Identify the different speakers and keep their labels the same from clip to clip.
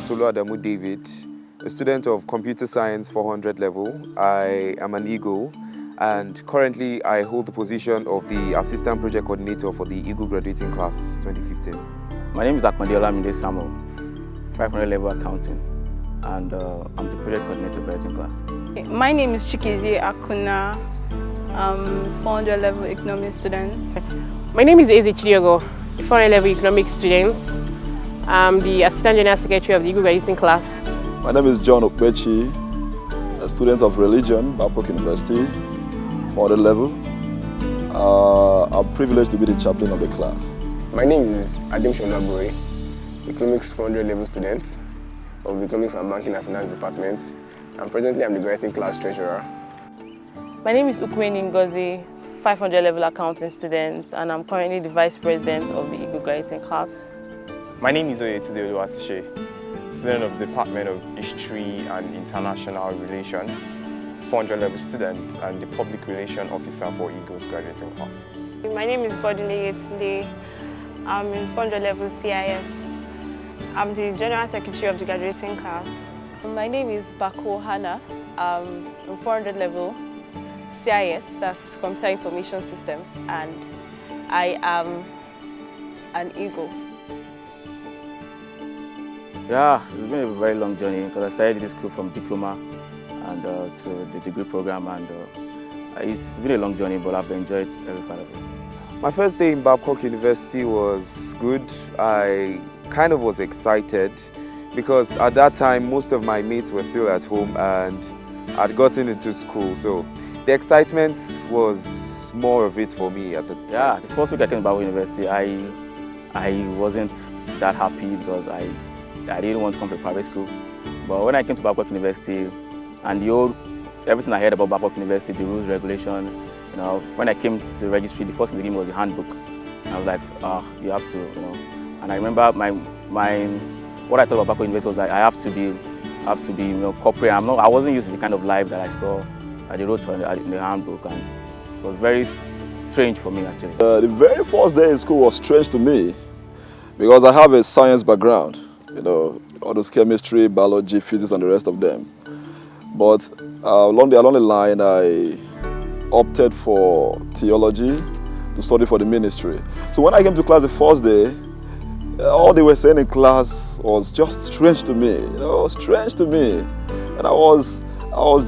Speaker 1: Toluadamu David, a student of Computer Science 400 level. I am an Eagle, and currently I hold the position of the Assistant Project Coordinator for the Eagle Graduating Class 2015.
Speaker 2: My name is Akmande Samuel, 500 level accounting, and I'm the Project Coordinator Graduating Class.
Speaker 3: My name is Chikizie Akuna, 400 level economics student.
Speaker 4: My name is Eze Chidiogo, a 400 level economics student. I'm the Assistant General Secretary of the Eagle Graduating Class.
Speaker 5: My name is John Okpechi, a student of religion, Babcock University, 400 level. I'm privileged to be the chaplain of the class.
Speaker 6: My name is Adim Shonaburi, economics 400 level student of Economics and Banking and Finance Department. And presently I'm the graduating class treasurer.
Speaker 7: My name is Ukweni Ngozi, 500 level accounting student, and I'm currently the vice president of the Eagle Graduating Class.
Speaker 8: My name is Oyetunde Oluwatishe, student of the Department of History and International Relations, 400 level student, and the Public Relations Officer for Eagle's Graduating Class.
Speaker 9: My name is Bodile Yetunde. I'm in 400 level CIS. I'm the General Secretary of the Graduating Class.
Speaker 10: My name is Bako Hannah. I'm in 400 level CIS, that's Computer Information Systems, and I am an Eagle.
Speaker 2: Yeah, it's been a very long journey because I started this school from diploma and to the degree program, and it's been a long journey, but I've enjoyed every part of it.
Speaker 1: My first day in Babcock University was good. I kind of was excited because at that time most of my mates were still at home and I'd gotten into school, so the excitement was more of it for me at the time.
Speaker 2: Yeah, the first week I came to Babcock University, I wasn't that happy because I didn't want to come to private school. But when I came to Babcock University and everything I heard about Babcock University, the rules, regulation, when I came to the registry, the first thing they gave me was the handbook. And I was like, you have to, And I remember what I thought about Babcock University was like, I have to be corporate. I wasn't used to the kind of life that I saw that they wrote in the handbook, and it was very strange for me actually.
Speaker 5: The very first day in school was strange to me because I have a science background. All those chemistry, biology, physics, and the rest of them. But along the line, I opted for theology to study for the ministry. So when I came to class the first day, all they were saying in class was just strange to me. Strange to me, and I was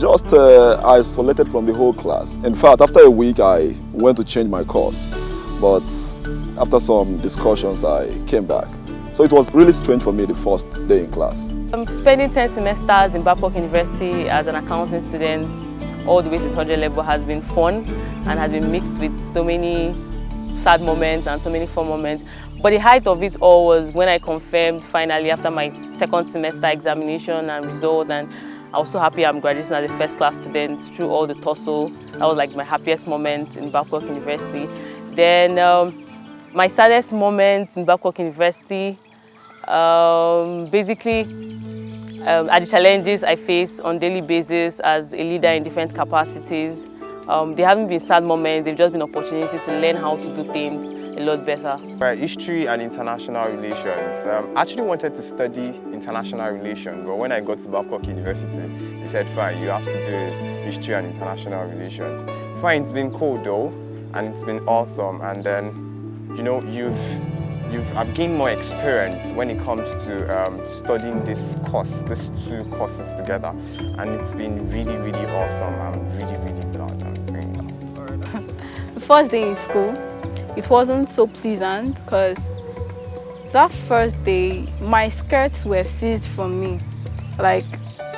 Speaker 5: just isolated from the whole class. In fact, after a week, I went to change my course, but after some discussions, I came back. So it was really strange for me the first day in class.
Speaker 7: Spending 10 semesters in Babcock University as an accounting student all the way to 100 level has been fun and has been mixed with so many sad moments and so many fun moments. But the height of it all was when I confirmed finally after my second semester examination and result, and I was so happy I'm graduating as a first class student through all the tussle. That was like my happiest moment in Babcock University. Then my saddest moment in Babcock University, basically, are the challenges I face on a daily basis as a leader in different capacities. They haven't been sad moments, they've just been opportunities to learn how to do things a lot better.
Speaker 8: Right, history and international relations. I actually wanted to study international relations, but when I got to Babcock University, they said, fine, you have to do history and international relations. Fine, it's been cool though, and it's been awesome, and then I've gained more experience when it comes to studying these two courses together, and it's been really, really awesome. I'm really, really glad I'm doing that.
Speaker 3: The first day in school, it wasn't so pleasant because that first day, my skirts were seized from me. Like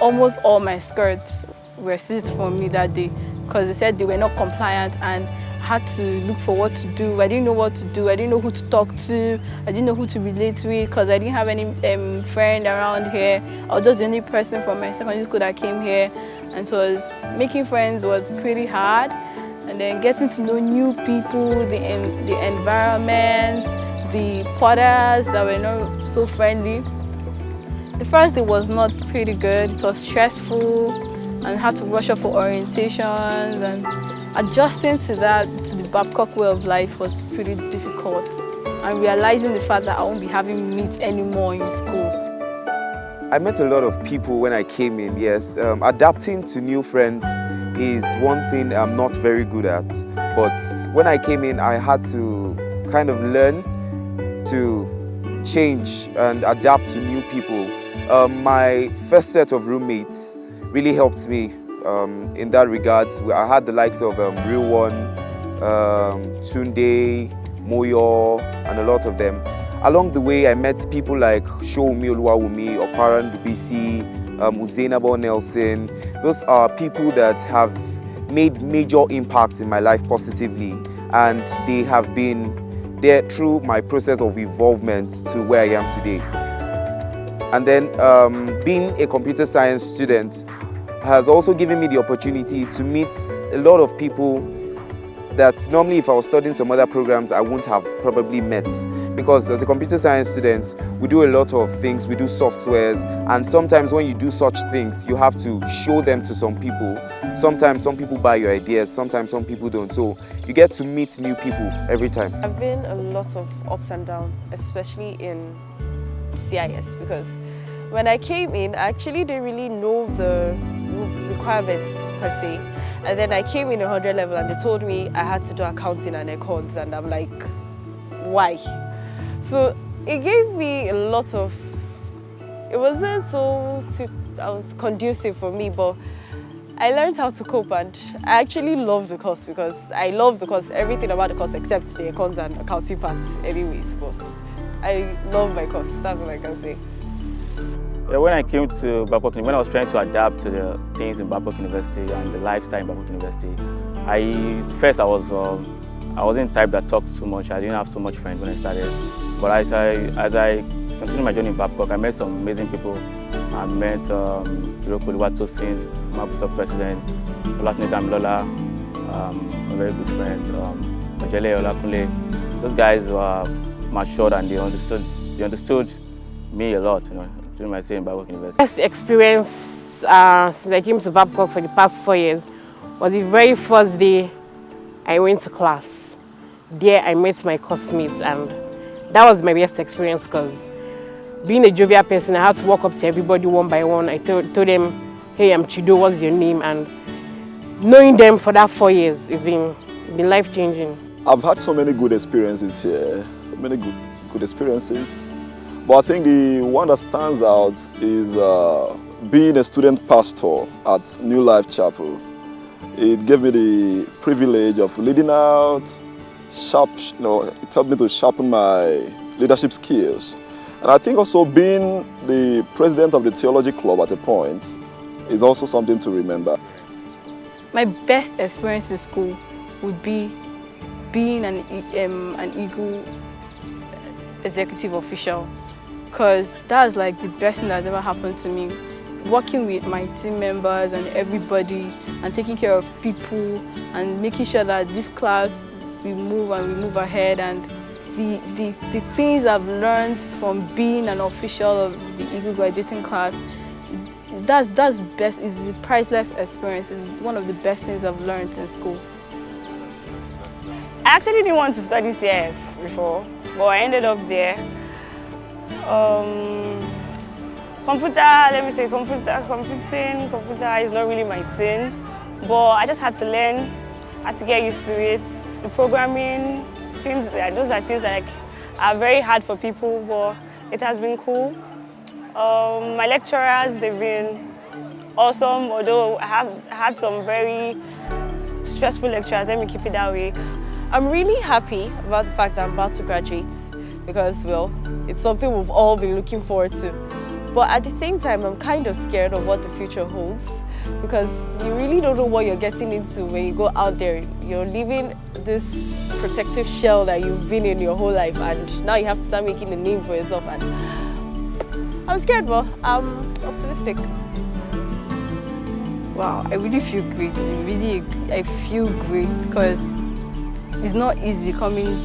Speaker 3: almost all my skirts were seized from me that day because they said they were not compliant, and had to look for what to do. I didn't know what to do. I didn't know who to talk to. I didn't know who to relate with because I didn't have any friend around here. I was just the only person from my secondary school that came here, and so making friends was pretty hard. And then getting to know new people, the environment, the potters that were not so friendly. The first day was not pretty good. It was stressful, and I had to rush up for orientations, and adjusting to that, to the Babcock way of life was pretty difficult. And realizing the fact that I won't be having meat anymore in school.
Speaker 1: I met a lot of people when I came in, yes. Adapting to new friends is one thing I'm not very good at. But when I came in, I had to kind of learn to change and adapt to new people. My first set of roommates really helped me in that regard. I had the likes of Real One, Tunde, Moyo, and a lot of them. Along the way, I met people like Shoumi Oluwawumi, Oparan Dubisi, Uzainabo Nelson. Those are people that have made major impacts in my life positively, and they have been there through my process of evolvement to where I am today. And then being a computer science student has also given me the opportunity to meet a lot of people that normally if I was studying some other programs I wouldn't have probably met. Because as a computer science student, we do a lot of things, we do softwares, and sometimes when you do such things, you have to show them to some people. Sometimes some people buy your ideas, sometimes some people don't. So you get to meet new people every time.
Speaker 10: I've been a lot of ups and downs, especially in CIS, because when I came in, I actually didn't really know the requirements per se. And then I came in 100 level and they told me I had to do accounting and econs, and I'm like, why? So it gave me a lot of, it wasn't so conducive for me, but I learned how to cope, and I actually love the course because I love the course, everything about the course except the econs and accounting parts anyways, but I love my course, that's what I can say.
Speaker 2: Yeah, when I came to Babcock, when I was trying to adapt to the things in Babcock University and the lifestyle in Babcock University, first I wasn't the type that talked too much. I didn't have so much friends when I started. But as I continued my journey in Babcock, I met some amazing people. I met Iroko Oluwatosin, former Board President, Olatunde Lola, a very good friend, Ojele Olakunle. Those guys were matured and they understood me a lot, you know, during my stay in Babcock University.
Speaker 4: Best experience since I came to Babcock for the past 4 years was the very first day I went to class. There I met my classmates, and that was my best experience because being a jovial person, I had to walk up to everybody one by one. I told them, hey, I'm Chido, what's your name? And knowing them for that 4 years, it's been life-changing.
Speaker 5: I've had so many good experiences here, so many good experiences. But I think the one that stands out is being a student pastor at New Life Chapel. It gave me the privilege of leading out, it helped me to sharpen my leadership skills. And I think also being the president of the theology club at a point is also something to remember.
Speaker 3: My best experience in school would be being an Eagle executive official, because that's like the best thing that's ever happened to me. Working with my team members and everybody and taking care of people and making sure that this class we move ahead, and the things I've learned from being an official of the Eagle graduating class, that's best. It's the priceless experience. It's one of the best things I've learned in school.
Speaker 9: I actually didn't want to study CS before, but I ended up there. Computer is not really my thing, but I just had to learn, I had to get used to it. The programming, those are things that are very hard for people, but it has been cool. My lecturers, they've been awesome, although I have had some very stressful lecturers, let me keep it that way.
Speaker 10: I'm really happy about the fact that I'm about to graduate because, well, it's something we've all been looking forward to. But at the same time, I'm kind of scared of what the future holds because you really don't know what you're getting into when you go out there. You're leaving this protective shell that you've been in your whole life, and now you have to start making a name for yourself. And I'm scared, but I'm optimistic.
Speaker 3: Wow, I really feel great. I feel great because it's not easy coming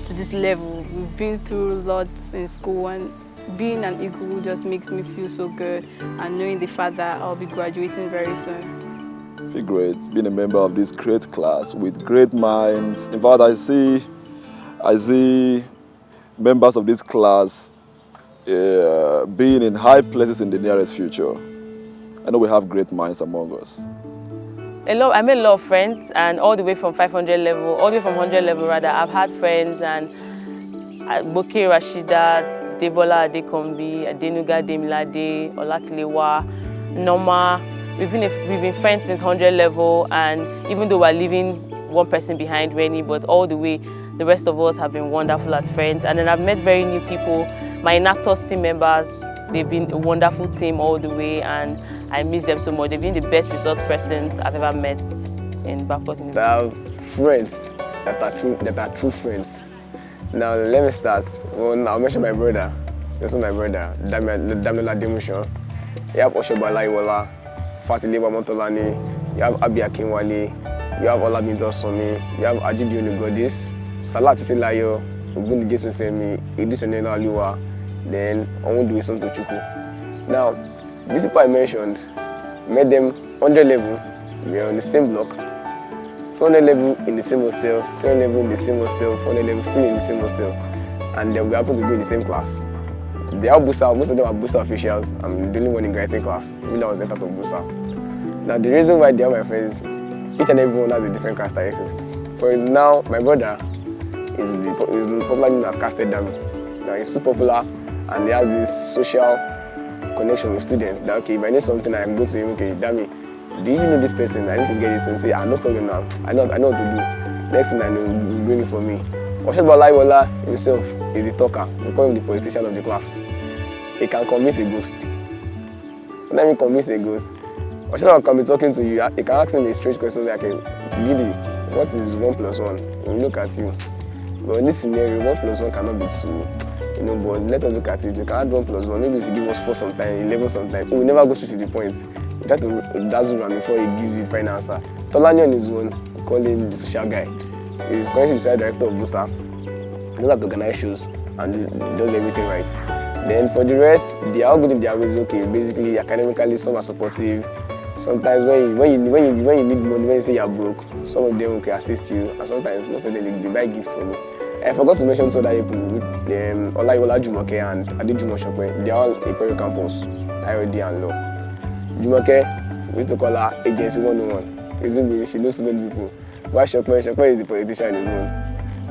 Speaker 3: to this level. We've been through lots in school, and being an Eagle just makes me feel so good, and knowing the fact that I'll be graduating very soon.
Speaker 5: I feel great being a member of this great class with great minds. In fact, I see members of this class being in high places in the nearest future. I know we have great minds among us.
Speaker 7: I made a lot of friends, and all the way from 500 level, all the way from 100 level rather, I've had friends, and Boke Rashidat, Debola Adekombi, Adenuga Demilade, Olatilewa, Norma. We've been friends since 100 level, and even though we're leaving one person behind, Rennie, but all the way, the rest of us have been wonderful as friends. And then I've met very new people. My Inactors team members, they've been a wonderful team all the way, and I miss them so much. They've been the best resource persons I've ever met in Babcock University.
Speaker 6: I have friends that are true friends. Now let me start. Well, I'll mention my brother. This is my brother, Damila Demushan. You have Oshobala Iwola, Fatilewa Montolani, you have Abi Akinwale, you have Olabinto Somi, you have Ajidi Onigodis, Salat Isilayo, Ogundi Gesufemi, Idrisonela Aliwa, then Onwudu Isonto Chukwu. Now, these people I mentioned, met them 100 level, we are on the same block, 200 level in the same hostel, 300 level in the same hostel, 400 level still in the same hostel, and then we happen to be in the same class. They are Busa, most of them are Busa officials. I'm the only one in grading class. Really, I was left out of Busa. Now, the reason why they are my friends, each and every one has a different characteristic. For now, my brother is popularly known as Casted Dami. Now, he's super popular, and he has this social connection with students. That, okay, if I need something, I go to him, okay, Dami, do you know this person? I need to get this and say, no problem now. I know what to do. Next thing I know, you bring it for me. Oshobala Iwola himself is the talker. We call him the politician of the class. He can convince a ghost. Let me convince a ghost. Oshobala can be talking to you. He can ask him a strange question like, Gidi, what is 1 plus 1? When we look at you. But in this scenario, 1 plus 1 cannot be 2. But let us look at it. You can add 1 plus 1. Maybe if you give us 4 sometime, 11 sometime. He will never go straight to the point. You try to dazzle him before he gives you the final answer. Tolani on his own, we call him the social guy. He's currently the social director of Busa. He knows how to organize shows and does everything right. Then for the rest, they are all good in their ways. Okay, basically academically, some are supportive. Sometimes when you need money, when you say you're broke, some of them can assist you, and sometimes most of them they buy gifts for me. I forgot to mention two other people, Olayiwola Jumoke and Adi Jumoshope. They are all a Peru campus, IOD and law. Jumoke, we used to call her Agency 101. She knows so many people. Why Shokwe is the politician in his own.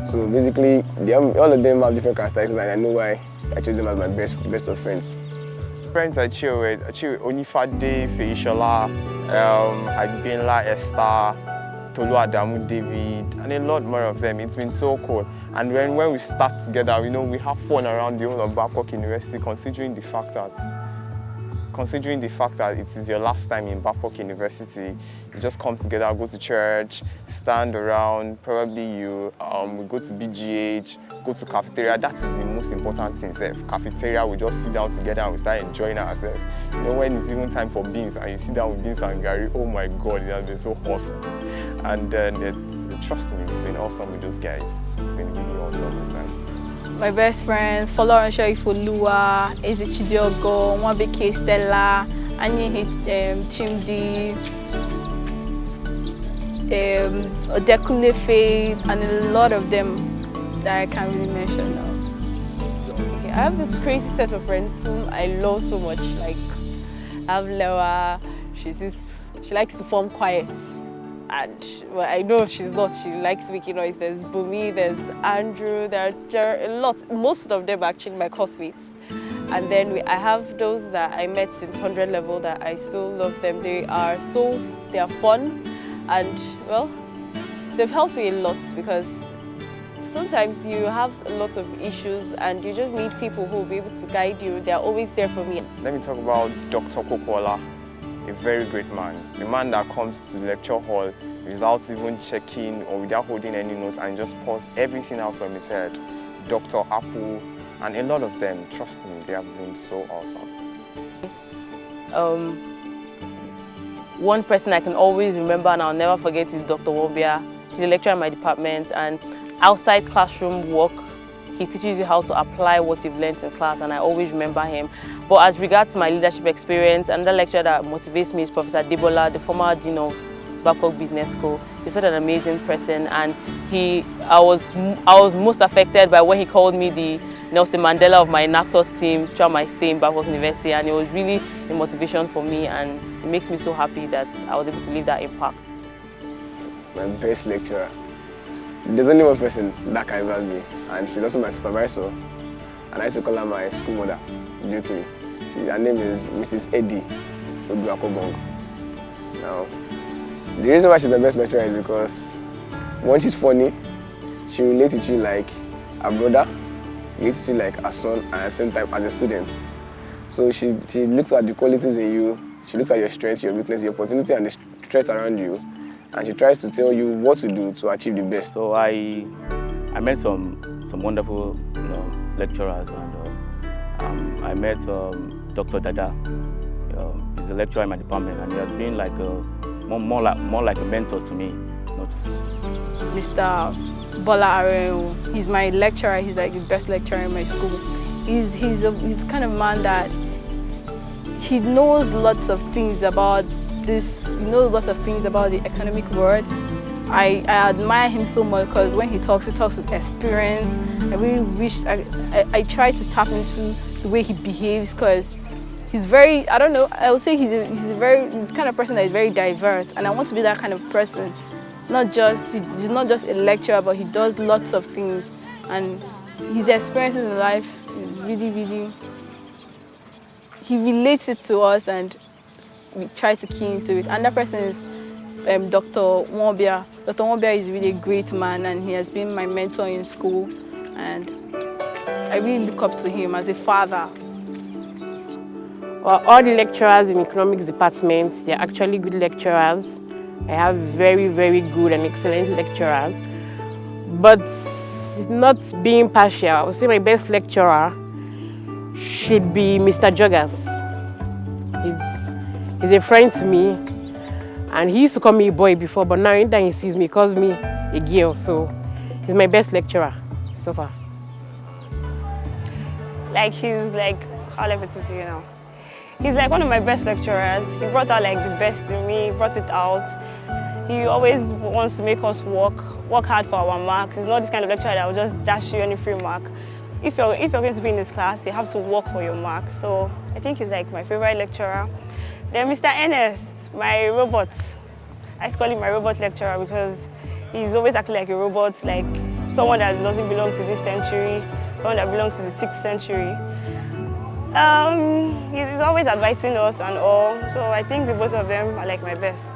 Speaker 6: So basically, all of them have different characteristics, and I know why I chose them as my best of friends.
Speaker 8: Friends I chill with Onifade, Feishola, Agbinla, Esther, Tolu Adamu, David, and a lot more of them. It's been so cool. And when we start together, we have fun around the whole of Babcock University, considering the fact that it is your last time in Babcock University. You just come together, go to church, stand around, probably you we go to BGH, go to cafeteria. That is the most important thing. Cafeteria, we just sit down together and we start enjoying ourselves. When it's even time for beans and you sit down with beans and Gary, oh my God, it has been so awesome. And trust me, it's been awesome with those guys. It's been really awesome with them.
Speaker 3: My best friends, Folorunsho Ifolua, Ezichidiogo, Nwabeke Stella, Anyi Chimdi, Odekunle Faith, and a lot of them that I can't really mention now.
Speaker 10: Okay, I have this crazy set of friends whom I love so much. Like, I have Lewa, she likes to form quiet. And well, I know she's not, she likes making noise. There's Bumi, there's Andrew, there are a lot. Most of them are actually my classmates. And then I have those that I met since 100 level that I still love them. They are fun, and well, they've helped me a lot because sometimes you have a lot of issues and you just need people who will be able to guide you. They're always there for me.
Speaker 8: Let me talk about Dr. Kokola. A very great man. The man that comes to the lecture hall without even checking or without holding any notes and just pours everything out from his head. Dr. Apple, and a lot of them, trust me, they have been so awesome.
Speaker 7: One person I can always remember and I'll never forget is Dr. Wobia. He's a lecturer in my department, and outside classroom work, he teaches you how to apply what you've learned in class, and I always remember him. But as regards to my leadership experience, another lecturer that motivates me is Professor Debola, the former dean of Babcock Business School. He's such an amazing person, and I was most affected by when he called me Nelson Mandela of my NACTOS team throughout my stay in Babcock University, and it was really a motivation for me, and it makes me so happy that I was able to leave that impact.
Speaker 6: My best lecturer. There's only one person that can ever be, and she's also my supervisor. And I used to call her my school mother, jokingly. Her name is Mrs. Eddie Oduakobong. Now, the reason why she's the best lecturer is because one, she's funny, she relates with you like a brother, relates with you like a son, and at the same time as a student. So she looks at the qualities in you, she looks at your strengths, your weakness, your opportunity, and the threats around you, and she tries to tell you what to do to achieve the best.
Speaker 2: So I met some wonderful lecturers, and I met Dr. Dada. He's a lecturer in my department, and he has been like more like a mentor to me.
Speaker 3: Mr. Bola Areu, he's my lecturer. He's like the best lecturer in my school. He's the kind of man that he knows lots of things about this. He knows lots of things about the economic world. I admire him so much because when he talks with experience. I really wish I try to tap into the way he behaves because he's very, I don't know, I would say he's the kind of person that is very diverse, and I want to be that kind of person. He's not just a lecturer, but he does lots of things, and his experiences in life is really, he relates it to us, and we try to key into it. And that person is Dr. Nwobia. Dr. Nwobia is really a great man, and he has been my mentor in school, and I really look up to him as a father.
Speaker 4: Well, all the lecturers in economics department, they're actually good lecturers. I have very, very good and excellent lecturers. But not being partial, I would say my best lecturer should be Mr. Joggers. He's a friend to me, and he used to call me a boy before, but now anytime he sees me, he calls me a girl. So he's my best lecturer so far.
Speaker 9: Like, he's like, how do I put it to you now? He's like one of my best lecturers. He brought out like the best in me, brought it out. He always wants to make us work hard for our marks. He's not this kind of lecturer that will just dash you any free mark. If you're going to be in this class, you have to work for your marks. So I think he's like my favorite lecturer. Then Mr. Ernest, my robot. I call him my robot lecturer because he's always acting like a robot, like someone that doesn't belong to this century, someone that belongs to the 6th century. He's always advising us and all, so I think the both of them are like my best.